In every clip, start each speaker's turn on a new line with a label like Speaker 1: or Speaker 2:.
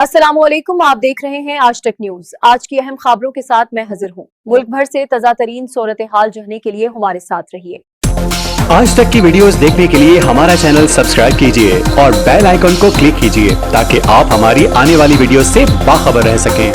Speaker 1: السلام علیکم، آپ دیکھ رہے ہیں آج تک نیوز۔ آج کی اہم خبروں کے ساتھ میں حاضر ہوں۔ ملک بھر سے تازہ ترین صورتحال جاننے کے لیے ہمارے ساتھ رہیے۔
Speaker 2: آج تک کی ویڈیوز دیکھنے کے لیے ہمارا چینل سبسکرائب کیجئے اور بیل آئیکن کو کلک کیجئے تاکہ آپ ہماری آنے والی ویڈیوز سے باخبر رہ سکیں۔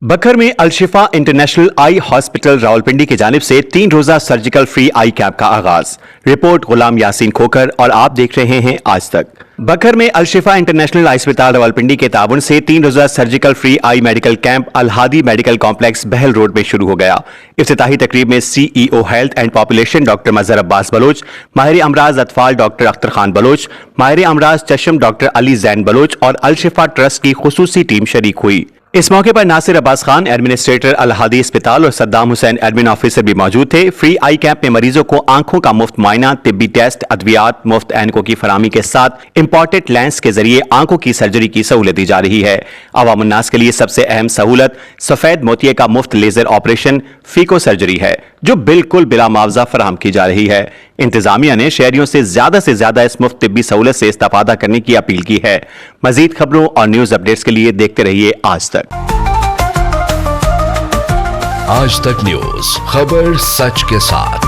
Speaker 2: بکھر میں الشفا انٹرنیشنل آئی ہاسپٹل راولپنڈی کی جانب سے 3 روزہ سرجیکل فری آئی کیمپ کا آغاز۔ رپورٹ غلام یاسین کھوکر اور آپ دیکھ رہے ہیں آج تک۔ بکھر میں الشفا انٹرنیشنل آئی ہسپتال راولپنڈی کے تعاون سے 3 روزہ surgical free eye medical camp Al-Hadi medical complex Behal road میں شروع ہو گیا۔ افتتاحی تقریب میں C E O health and population doctor Mazhar Abbas Baloch, ماہر امراض اطفال ڈاکٹر اختر خان بلوچ، ماہر امراض چشم ڈاکٹر علی زین بلوچ اور الشفا ٹرسٹ کی خصوصی ٹیم شریک ہوئی۔ اس موقع پر ناصر عباس خان ایڈمنسٹریٹر الہادی اسپتال اور صدام حسین ایڈمن آفیسر بھی موجود تھے۔ فری آئی کیمپ میں مریضوں کو آنکھوں کا مفت معائنہ، طبی ٹیسٹ، ادویات، مفت اینکوں کی فراہمی کے ساتھ امپورٹڈ لینس کے ذریعے آنکھوں کی سرجری کی سہولت دی جا رہی ہے۔ عوام الناس کے لیے سب سے اہم سہولت سفید موتیے کا مفت لیزر آپریشن فیکو سرجری ہے جو بالکل بلا معاوضہ فراہم کی جا رہی ہے۔ انتظامیہ نے شہریوں سے زیادہ اس مفت طبی سہولت سے استفادہ کرنے کی اپیل کی ہے۔ مزید خبروں اور نیوز اپڈیٹس کے لیے دیکھتے رہیے آج تک۔
Speaker 3: آج تک نیوز، خبر سچ کے ساتھ۔